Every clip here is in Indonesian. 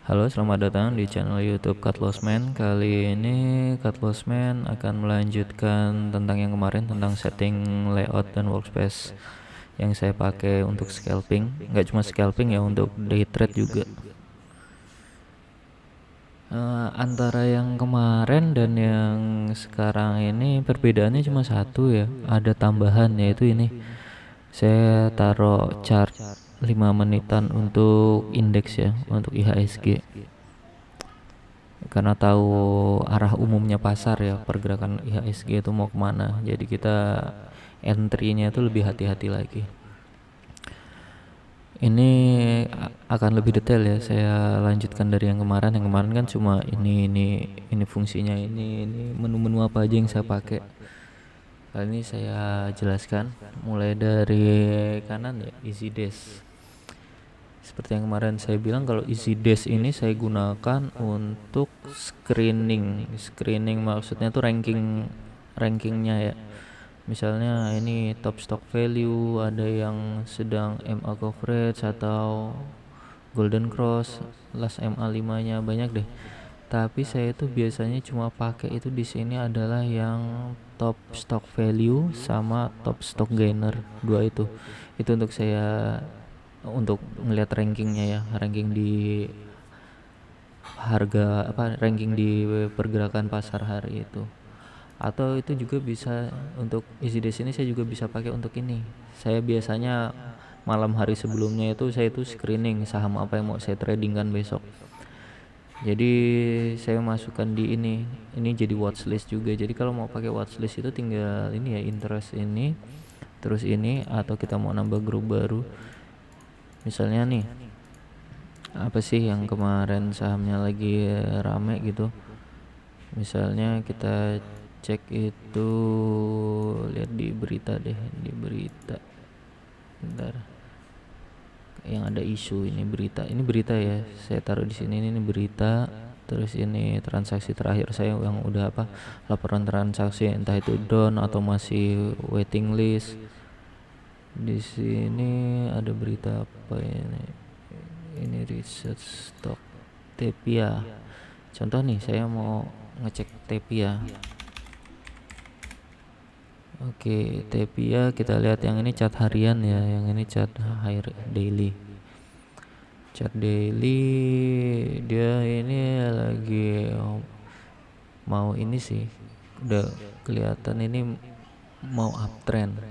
Halo, selamat datang di channel YouTube Katlosman. Kali ini Katlosman akan melanjutkan tentang yang kemarin, tentang setting layout dan workspace yang saya pakai untuk scalping. Nggak cuma scalping ya, untuk day trade juga. Antara yang kemarin dan yang sekarang ini perbedaannya cuma satu ya, ada tambahan, yaitu ini saya taruh chart 5 menitan untuk indeks ya, untuk IHSG, karena tahu arah umumnya pasar ya, pergerakan IHSG itu mau kemana, jadi kita entry-nya itu lebih hati-hati lagi. Ini akan lebih detail ya, saya lanjutkan dari yang kemarin. Yang kemarin kan cuma ini fungsinya, ini menu-menu apa aja yang saya pakai. Kali ini saya jelaskan mulai dari kanan ya, easy dash. Seperti yang kemarin saya bilang, kalau easy dash ini saya gunakan untuk screening maksudnya tuh rankingnya ya. Misalnya ini top stock value, ada yang sedang MA coverage atau golden cross, last MA 5 nya banyak deh. Tapi saya itu biasanya cuma pakai itu di sini adalah yang top stock value sama top stock gainer, dua itu untuk saya, untuk ngelihat rankingnya ya, ranking di harga ranking di pergerakan pasar hari itu. Atau itu juga bisa untuk easy dash ini, saya juga bisa pakai untuk ini. Saya biasanya malam hari sebelumnya itu saya itu screening saham apa yang mau saya trading kan besok. Jadi saya masukkan di ini jadi watchlist juga. Jadi kalau mau pakai watchlist itu tinggal ini ya, interest ini, terus ini, atau kita mau nambah grup baru. Misalnya nih, apa sih yang kemarin sahamnya lagi rame gitu. Misalnya kita cek itu, lihat di berita deh, di berita. Bentar. Yang ada isu ini berita ya, saya taruh di sini, ini berita. Terus ini transaksi terakhir saya yang udah laporan transaksi, entah itu down atau masih waiting list. Di sini ada berita apa ini research stock Tepia. Contoh nih, saya mau ngecek Tepia. Oke, Tepia kita lihat yang ini chart harian ya, yang ini chart daily. Chart daily dia ini lagi mau ini sih, udah kelihatan ini mau uptrend.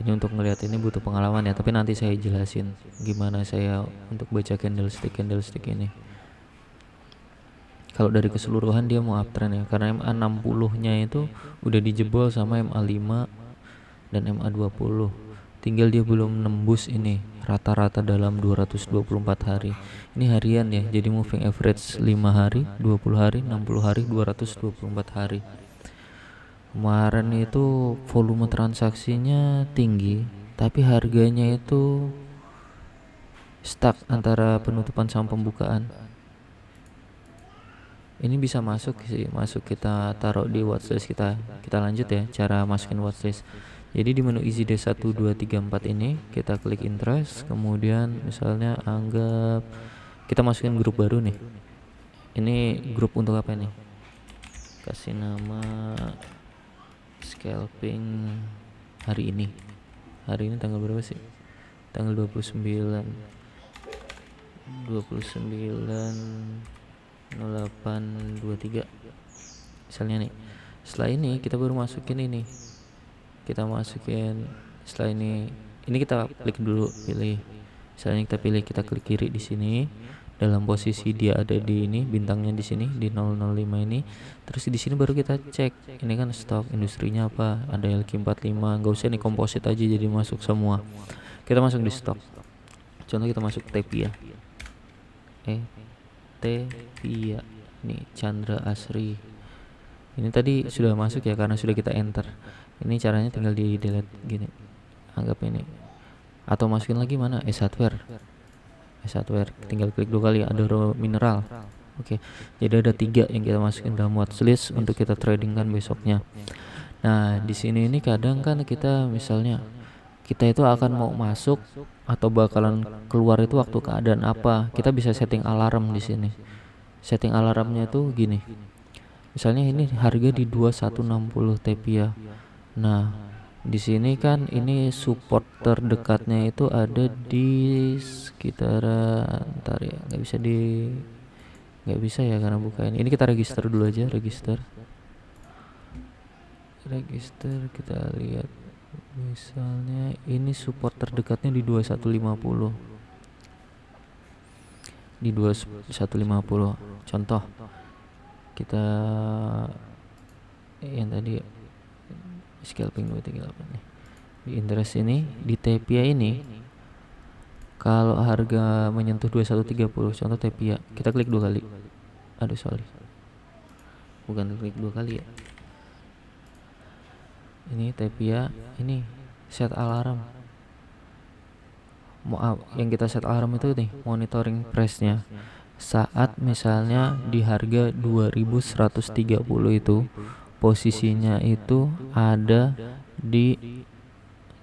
Ini untuk ngelihat ini butuh pengalaman ya, tapi nanti saya jelasin gimana saya untuk baca candlestick ini. Kalau dari keseluruhan dia mau uptrend ya, karena MA 60-nya itu udah dijebol sama MA 5 dan MA 20. Tinggal dia belum nembus ini rata-rata dalam 224 hari. Ini harian ya, jadi moving average 5 hari, 20 hari, 60 hari, 224 hari. Kemarin itu volume transaksinya tinggi, tapi harganya itu stuck antara penutupan sama pembukaan. Ini bisa masuk kita taruh di watchlist kita lanjut ya cara masukin watchlist. Jadi di menu easy dash 1 2 3 4 ini kita klik interest, kemudian misalnya anggap kita masukin grup baru nih. Ini grup untuk apa nih? Kasih nama scalping hari ini. Hari ini tanggal berapa sih? Tanggal 29 0823 misalnya nih. Setelah ini kita baru masukin ini, setelah ini kita klik dulu, pilih, misalnya kita klik kiri di sini, dalam posisi dia ada di ini, bintangnya di sini di 005 ini. Terus di sini baru kita cek ini kan stok industrinya apa, ada LQ45, nggak usah nih komposit aja jadi masuk semua. Kita masuk di stok, contoh kita masuk Tepia, Tepia nih, Chandra Asri. Ini tadi sudah masuk ya karena sudah kita enter. Ini caranya tinggal di delete gini, anggap ini, atau masukin lagi mana, hardware, tinggal klik 2 kali, ada raw mineral. Oke, jadi ada 3 yang kita masukin dalam watchlist untuk kita trading kan besoknya. Nah di sini ini kadang kan kita misalnya kita itu akan mau masuk atau bakalan keluar itu waktu keadaan apa. Kita bisa setting alarm di sini. Setting alarmnya tuh gini. Misalnya ini harga di 2160 Tepia. Nah, di sini kan ini support terdekatnya itu ada di sekitaran, ntar ya, nggak bisa ya karena buka ini kita register dulu aja. Register kita lihat, misalnya ini support terdekatnya di 2150, di 2150. Contoh kita yang tadi scalping 238 nih, di interest ini, di Tepia ini kalau harga menyentuh 2130, contoh Tepia, kita klik 2 kali. Aduh sorry, bukan klik 2 kali ya, ini Tepia, ini set alarm. Yang kita set alarm itu nih monitoring price-nya. Saat misalnya di harga 2130 itu posisinya itu ada di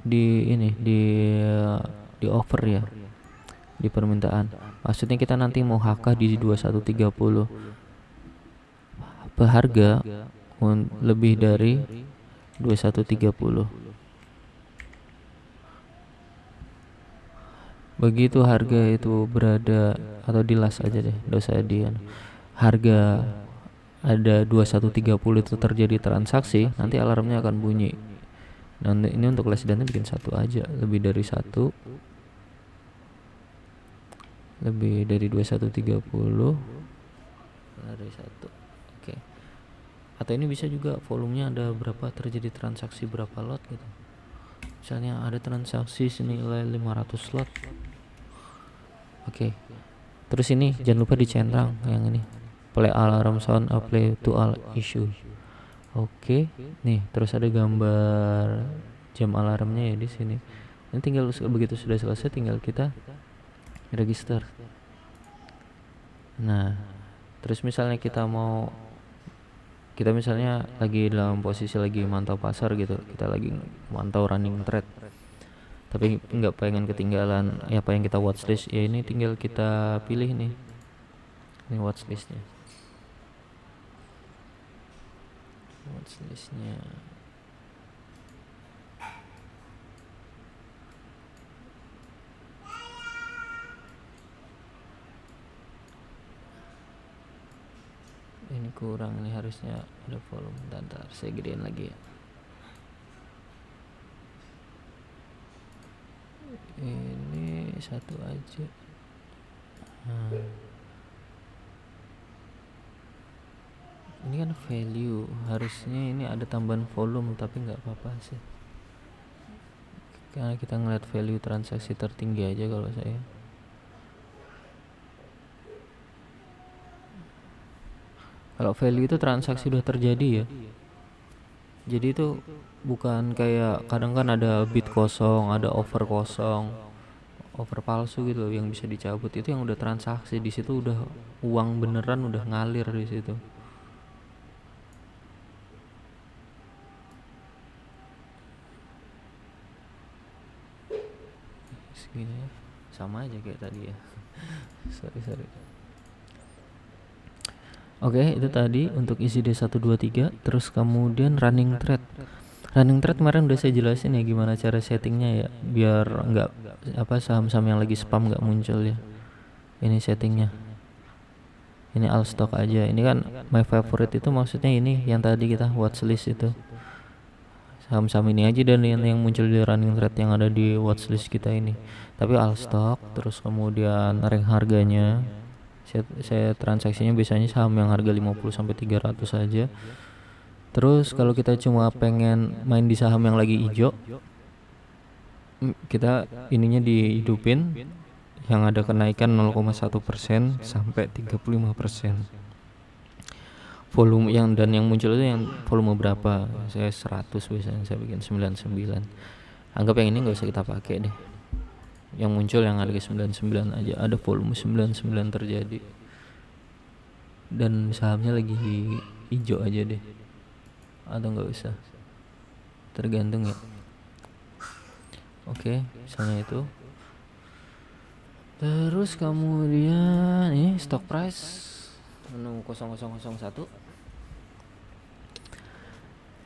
ini di offer ya, di permintaan. Maksudnya kita nanti mau HK di 2130 harga lebih dari 2130. Begitu harga itu berada, atau di last aja deh, dosa dian, harga ada 2130 itu terjadi transaksi, nanti alarmnya akan bunyi. Dan ini untuk less dan bikin 1 aja, lebih dari 1, lebih dari 2130, dari 1. Oke. Atau ini bisa juga volumenya ada berapa, terjadi transaksi berapa lot gitu. Misalnya ada transaksi senilai 500 lot. Oke. Terus ini jangan lupa dicentang yang ini, play alarm sound, apply to all issue. Oke. Nih, terus ada gambar jam alarmnya ya di sini. Ini tinggal begitu sudah selesai tinggal kita register. Nah, terus misalnya kita misalnya lagi dalam posisi lagi mantau pasar gitu, kita lagi mantau running trade, tapi nggak pengen ketinggalan apa yang kita watchlist ya, ini tinggal kita pilih nih, ini watchlistnya. Ini kurang nih, harusnya ada volume. Bentar, saya gedein lagi ya. Ini 1 aja. Ini kan value, harusnya ini ada tambahan volume, tapi nggak apa-apa sih, karena kita ngeliat value transaksi tertinggi aja kalau saya. Kalau value itu transaksi udah terjadi ya, jadi itu bukan kayak kadang kan ada bid kosong, ada offer kosong, offer palsu gitu loh yang bisa dicabut. Itu yang udah transaksi, di situ udah uang beneran udah ngalir di situ. Segini ya, sama aja kayak tadi ya. sorry. Oke, itu tadi untuk isi D123. Terus kemudian running trade kemarin udah saya jelasin ya gimana cara settingnya ya, biar nggak saham-saham yang lagi spam nggak muncul ya. Ini settingnya, ini all stock aja. Ini kan my favorite itu maksudnya ini yang tadi kita watchlist itu, saham-saham ini aja dan yang muncul di running trade yang ada di watchlist kita ini. Tapi all stock, terus kemudian rank harganya, saya transaksinya biasanya saham yang harga 50 sampai 300 aja. Terus kalau kita cuma pengen main di saham yang lagi hijau, kita ininya dihidupin yang ada kenaikan 0,1% sampai 35%. Volume yang muncul itu yang volume berapa? Saya 100 biasanya, saya bikin 99. Anggap yang ini nggak usah kita pakai deh. Yang muncul yang harga 99 aja, ada volume 99 terjadi. Dan sahamnya lagi hijau aja deh. Atau nggak usah, tergantung ya. Oke, misalnya itu. Terus kemudian ini stock price menu 0001.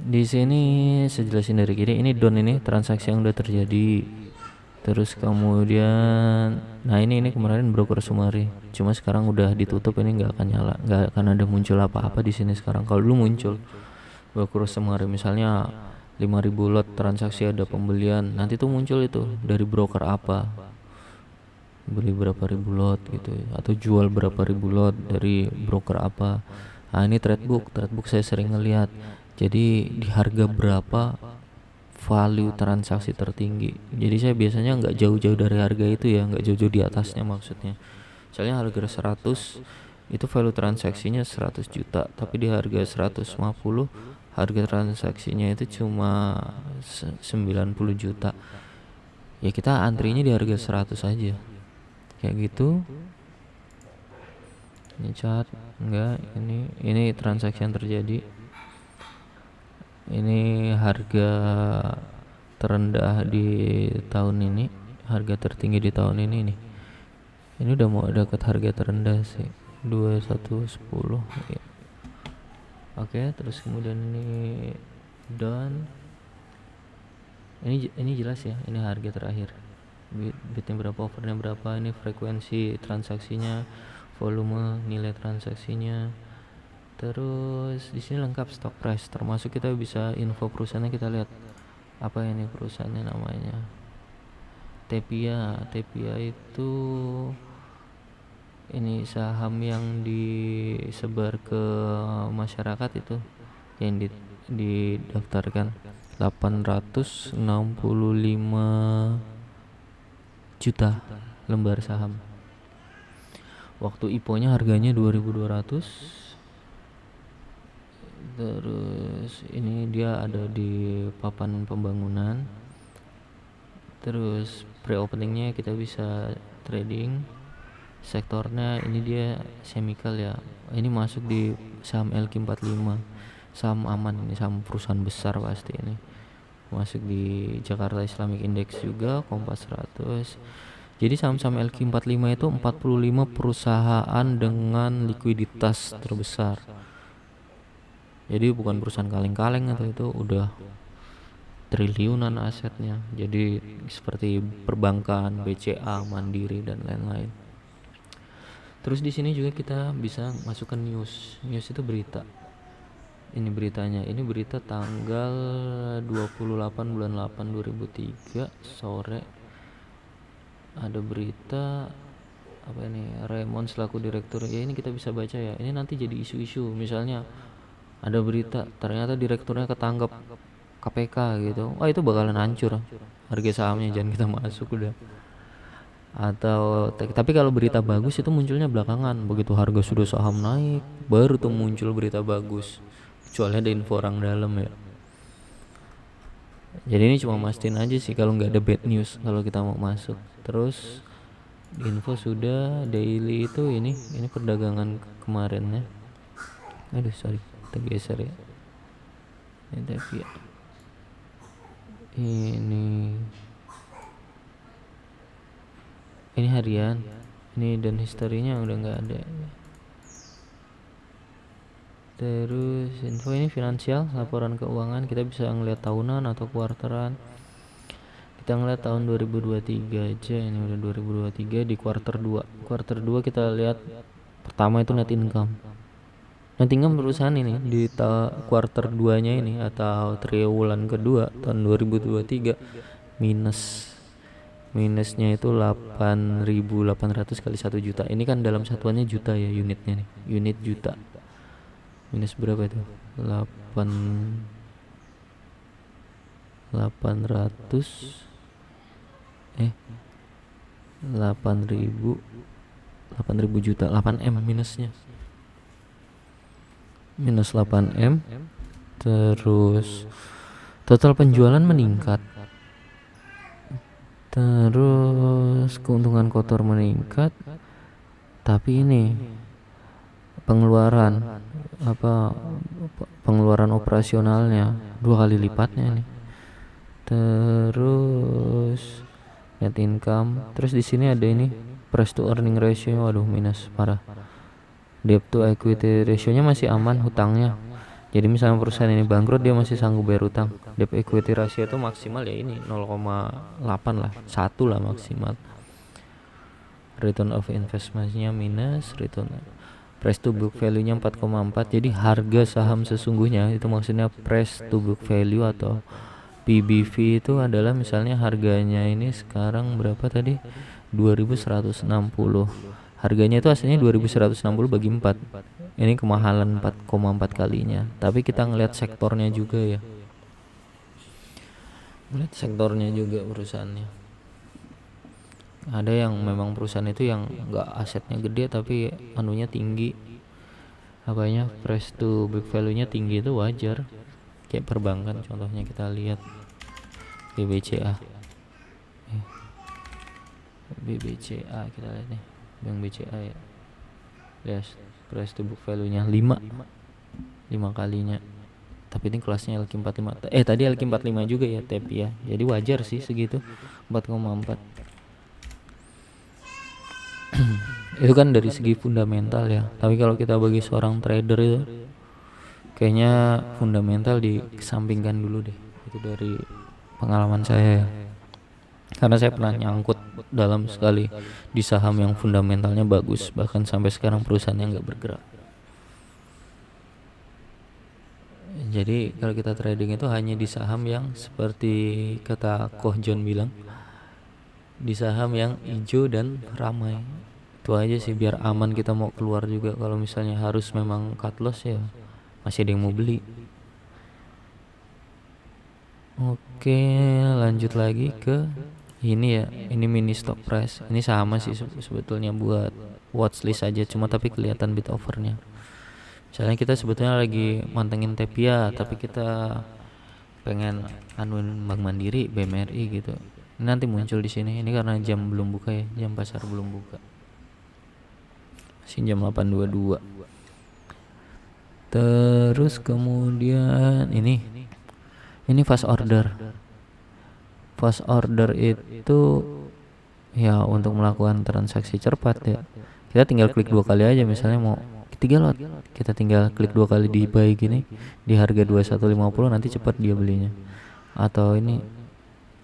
Di sini saya jelasin dari kiri, ini down, ini transaksi yang udah terjadi. Terus kemudian nah ini kemarin broker summary, cuma sekarang udah ditutup, ini nggak akan nyala, nggak akan ada muncul apa-apa di sini sekarang. Kalau dulu muncul broker summary, misalnya 5.000 lot transaksi ada pembelian, nanti tuh muncul itu dari broker apa, beli berapa ribu lot gitu ya, atau jual berapa ribu lot dari broker apa. Nah ini tradebook saya sering ngelihat, jadi di harga berapa value transaksi tertinggi. Jadi saya biasanya nggak jauh-jauh dari harga itu ya, nggak jauh-jauh di atasnya maksudnya. Misalnya harga 100 itu value transaksinya 100 juta, tapi di harga 150 harga transaksinya itu cuma 90 juta. Ya kita antrinya di harga 100 aja. Kayak gitu. Ini chart enggak, ini transaksi yang terjadi. Ini harga terendah di tahun ini, harga tertinggi di tahun ini nih. Ini udah mau dekat harga terendah sih, 2110 ya. Oke, terus kemudian ini down. Ini jelas ya, ini harga terakhir. Bitnya berapa, overnya berapa, ini frekuensi transaksinya, volume, nilai transaksinya. Terus di sini lengkap stock price, termasuk kita bisa info perusahaannya, kita lihat apa ini perusahaannya namanya. Tepia itu ini saham yang disebar ke masyarakat, itu yang didaftarkan 865 juta lembar saham. Waktu IPO-nya harganya 2.200. Terus ini dia ada di papan pembangunan. Terus pre-openingnya kita bisa trading. Sektornya ini dia chemical ya. Ini masuk di saham LQ45, saham aman, ini saham perusahaan besar pasti ini. Masuk di Jakarta Islamic Index juga, Kompas 100. Jadi saham-saham LQ45 itu 45 perusahaan dengan likuiditas terbesar. Jadi bukan perusahaan kaleng-kaleng, atau itu udah triliunan asetnya. Jadi seperti perbankan, BCA, Mandiri dan lain-lain. Terus di sini juga kita bisa masukkan news. News itu berita. Ini beritanya. Ini berita tanggal 28 bulan 8 2003 sore. Ada berita apa ini? Raymond selaku direktur. Ya ini kita bisa baca ya. Ini nanti jadi isu-isu. Misalnya ada berita ternyata direkturnya ketangkep KPK gitu, wah itu bakalan hancur harga sahamnya, jangan kita masuk udah. Atau tapi kalau berita bagus itu munculnya belakangan, begitu harga sudah saham naik baru tuh muncul berita bagus, kecuali ada info orang dalam ya. Jadi ini cuma mastiin aja sih kalau nggak ada bad news kalau kita mau masuk. Terus info sudah daily itu ini perdagangan kemarinnya. Aduh sorry, kita geser ya. Ini tapi ya. Ini harian. Ini dan historinya udah nggak ada. Terus info ini finansial, laporan keuangan, kita bisa ngeliat tahunan atau kuarteran. Kita ngeliat tahun 2023 aja, ini udah 2023 di kuarter 2. Kuarter 2 kita lihat pertama itu net income. Net income perusahaan ini di kuarter 2-nya ini atau triwulan kedua tahun 2023 minusnya itu 8.800 kali 1 juta. Ini kan dalam satuannya juta ya unitnya nih. Unit juta. Minus berapa itu? 8.000 juta, 8M minusnya. Minus 8M. Terus total penjualan meningkat. Terus keuntungan kotor meningkat. Tapi ini pengeluaran pengeluaran operasionalnya 2 kali lipatnya nih. Terus net income, terus di sini ada ini price to earning ratio, waduh minus parah. Debt to equity ratio-nya masih aman hutangnya. Jadi misalnya perusahaan ini bangkrut dia masih sanggup bayar utang. Debt equity ratio itu maksimal ya ini 0,8 lah, 1 lah maksimal. Return of investment-nya minus, return price to book value-nya 4,4. Jadi harga saham sesungguhnya itu maksudnya price to book value atau PBV itu adalah misalnya harganya ini sekarang berapa tadi? 2160. Harganya itu aslinya 2160 bagi 4. Ini kemahalan 4,4 kalinya. Tapi kita ngelihat sektornya juga ya. Ngelihat sektornya juga perusahaannya. Ada yang memang perusahaan itu yang enggak asetnya gede tapi anunya tinggi. Apanya? Price to book value-nya tinggi itu wajar. Kayak perbankan contohnya kita lihat BBCA kita lihat nih, Bank BCA ya. Yes, price to book value-nya 5 kalinya. Tapi ini kelasnya LQ45. Tadi LQ45 juga ya TEPI ya. Jadi wajar sih segitu 4,4. Itu kan dari segi fundamental ya. Tapi kalau kita bagi seorang trader itu kayaknya fundamental dikesampingkan dulu deh. Itu dari pengalaman saya ya. Karena saya pernah nyangkut dalam sekali di saham yang fundamentalnya bagus, bahkan sampai sekarang perusahaannya nggak bergerak. Jadi kalau kita trading itu hanya di saham yang seperti kata Koh John bilang, di saham yang hijau dan ramai. Itu aja sih biar aman kita mau keluar juga. Kalau misalnya harus memang cut loss ya masih ada yang mau beli. Oke, lanjut lagi ke ini ya. Ini mini stock price. Ini sama sih sebetulnya buat watchlist aja, cuma tapi kelihatan bid overnya. Misalnya kita sebetulnya lagi mantengin Tepia, tapi kita pengen anuin Bank Mandiri, BMRI gitu. Ini nanti muncul di sini. Ini karena jam belum buka ya, jam pasar belum buka. Masih jam 8.22. Terus kemudian ini fast order. Fast order itu ya untuk melakukan transaksi cepat ya. Kita tinggal klik 2 kali aja, misalnya mau 3 lot, kita tinggal klik 2 kali di buy gini di harga 2150, nanti cepat dia belinya. Atau ini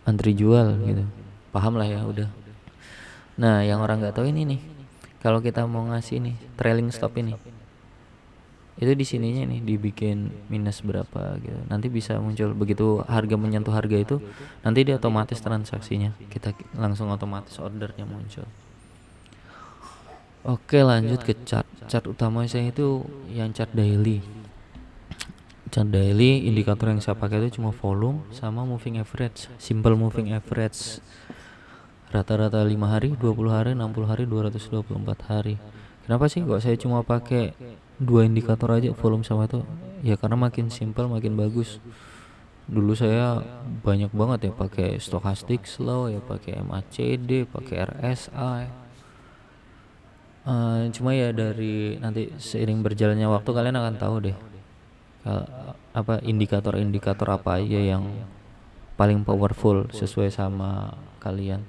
antri jual gitu. Paham lah ya udah. Nah, yang orang nggak tahu ini nih. Kalau kita mau ngasih nih trailing stop ini, itu di sininya nih dibikin minus berapa gitu. Nanti bisa muncul begitu harga menyentuh harga itu, nanti dia otomatis transaksinya kita langsung otomatis ordernya muncul. Oke, lanjut ke chart utama saya itu yang chart daily. Chart daily indikator yang saya pakai itu cuma volume sama moving average, simple moving average. Rata-rata 5 hari, 20 hari, 60 hari, 224 hari. Kenapa sih kok saya cuma pakai 2 indikator aja, volume sama itu? Ya karena makin simple makin bagus. Dulu saya banyak banget ya pakai stochastic slow ya, pakai MACD, pakai RSI. Cuma ya dari nanti seiring berjalannya waktu kalian akan tahu deh apa indikator-indikator apa aja yang paling powerful sesuai sama kalian.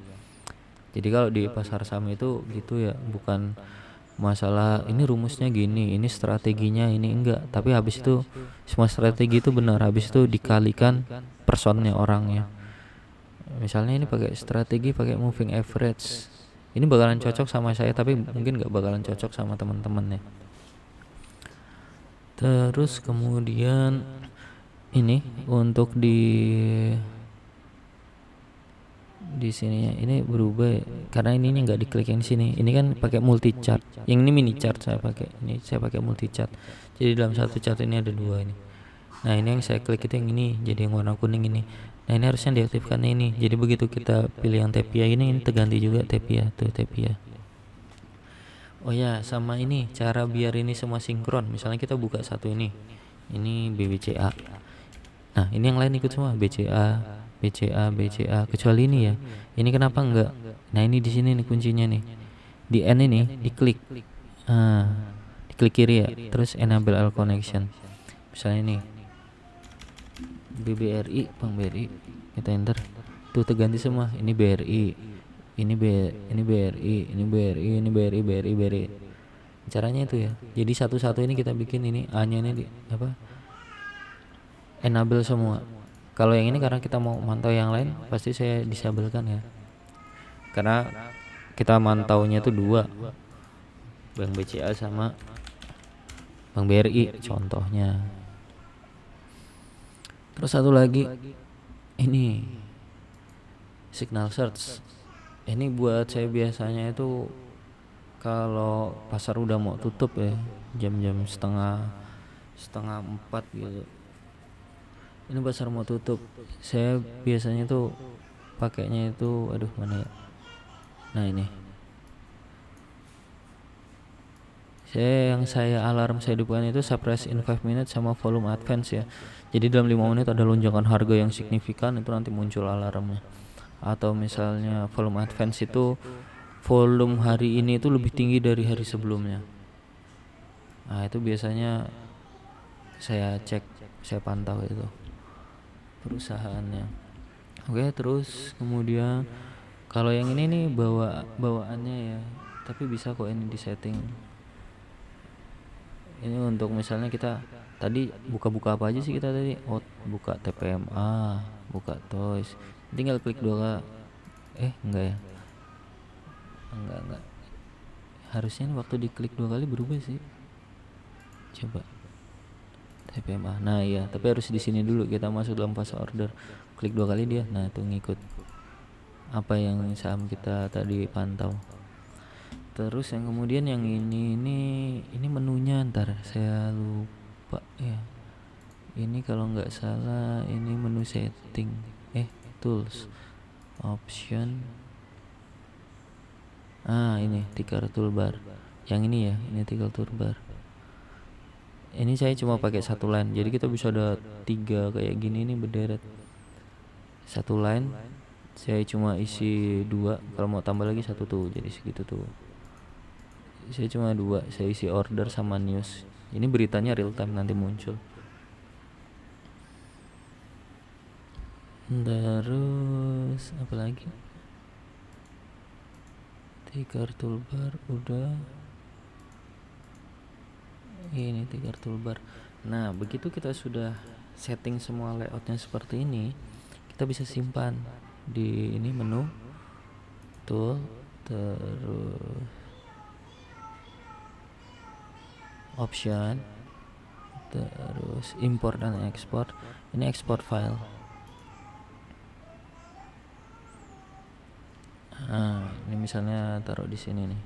Jadi kalau di pasar saham itu gitu ya, bukan masalah ini rumusnya gini, ini strateginya ini, enggak, tapi habis itu semua strategi itu benar, habis itu dikalikan personnya orangnya. Misalnya ini pakai strategi pakai moving average, ini bakalan cocok sama saya tapi mungkin nggak bakalan cocok sama teman-teman ya. Terus kemudian ini untuk di sini ya, ini berubah ya, karena ininya nggak diklik yang sini. Ini kan pakai multi chart, yang ini mini chart saya pakai. Ini saya pakai multi chart. Jadi dalam satu chart ini ada 2 ini. Nah ini yang saya klik itu yang ini, jadi yang warna kuning ini. Nah ini harusnya diaktifkan ini. Jadi begitu kita pilih yang Tepia ini terganti juga Tepia tuh Tepia. Oh ya, sama ini cara biar ini semua sinkron. Misalnya kita buka satu ini BBCA. Nah ini yang lain ikut semua BCA, kecuali ini ya. Ini kenapa enggak? Nah ini di sini nih kuncinya nih. Di N ini diklik. Diklik kiri ya. Terus enable all connection. Misalnya ini BBRI, Bank BRI. kita enter tuh terganti semua. Ini BRI, ini BRI, ini BRI, ini BRI, BRI, BRI. Caranya itu ya. Jadi satu-satu ini kita bikin ini A-nya ini enable semua. Kalau yang ini karena kita mau mantau yang lain, pasti saya disablekan ya. Karena kita mantaunya itu 2, Bank BCA sama Bank BRI contohnya. Terus satu lagi ini signal search. Ini buat saya biasanya itu kalau pasar udah mau tutup ya, jam-jam setengah 4 gitu. Ini pasar mau tutup, saya biasanya tuh pakainya itu mana ya. Nah ini saya alarm saya hidupkan itu suppress in 5 minutes sama volume advance ya. Jadi dalam 5 menit ada lonjakan harga yang signifikan, itu nanti muncul alarmnya. Atau misalnya volume advance itu volume hari ini itu lebih tinggi dari hari sebelumnya. Nah itu biasanya saya cek, saya pantau itu perusahaannya. Oke, terus kemudian kalau yang ini nih bawaannya ya, tapi bisa kok ini di setting. Ini untuk misalnya kita tadi buka apa aja sih kita tadi? Oh, buka TPMA, buka Toys. Tinggal klik 2 kali. Enggak ya. Enggak. Harusnya waktu diklik 2 kali berubah sih. Coba. TPMA. Nah, iya, tapi harus di sini dulu kita masuk dalam fase order. Klik 2 kali dia. Nah, itu ngikut apa yang saham kita tadi pantau. Terus yang kemudian yang ini menunya, ntar saya lupa ya. Ini kalau nggak salah ini menu setting, tools, option. Ini ticker toolbar. Yang ini ya, ini ticker toolbar. Ini saya cuma pakai 1 line, jadi kita bisa ada 3 kayak gini nih berderet. 1 line, saya cuma isi 2. Kalau mau tambah lagi 1 tuh, jadi segitu tuh. Saya cuma 2, saya isi order sama news. Ini beritanya real time nanti muncul. Terus apa lagi? Ticker toolbar udah. Ini ticker toolbar. Nah, begitu kita sudah setting semua layoutnya seperti ini, kita bisa simpan di ini menu tool, terus option, terus import dan export. Ini export file. Ini misalnya taruh di sini nih.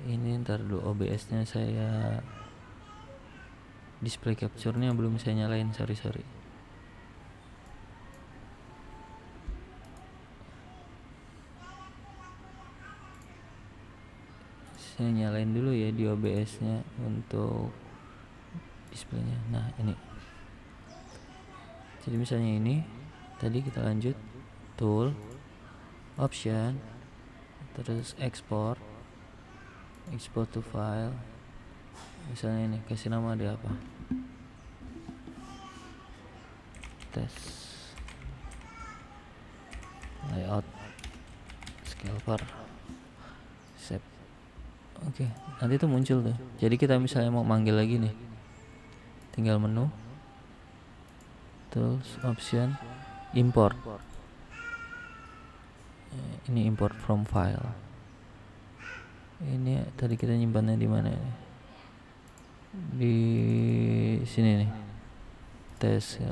Ini ntar dulu OBS-nya saya display capture-nya belum saya nyalain, sorry. Saya nyalain dulu ya di OBS-nya untuk displaynya. Nah, ini. Jadi misalnya ini tadi kita lanjut tool, option, terus export to file. Misalnya ini kasih nama dia apa? Test layout scalper save. Oke, nanti itu muncul tuh. Jadi kita misalnya mau manggil lagi nih, tinggal menu, tools, option, import. Ini import from file. Ini tadi kita nyimpannya di mana? Di sini nih. Tes ya,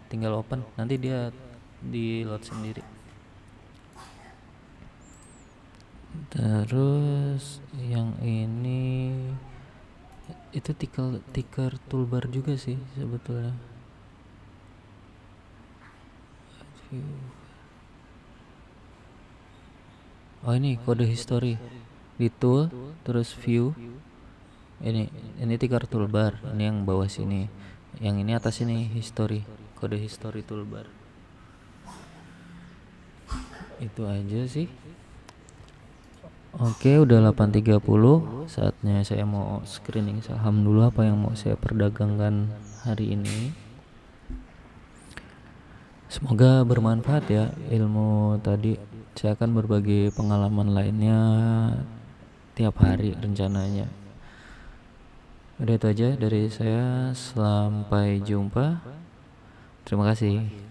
tinggal open. Nanti dia di load sendiri. Terus yang ini itu ticker toolbar juga sih sebetulnya. Oh, ini kode history di tool, terus view. Ini ticker toolbar. Ini yang bawah sini. Yang ini atas ini history, kode history toolbar. Itu aja sih. Oke, udah 8.30. Saatnya saya mau screening saham dulu apa yang mau saya perdagangkan hari ini. Semoga bermanfaat ya ilmu tadi. Saya akan berbagi pengalaman lainnya tiap hari rencananya. Udah itu aja dari saya. Sampai jumpa. Terima kasih.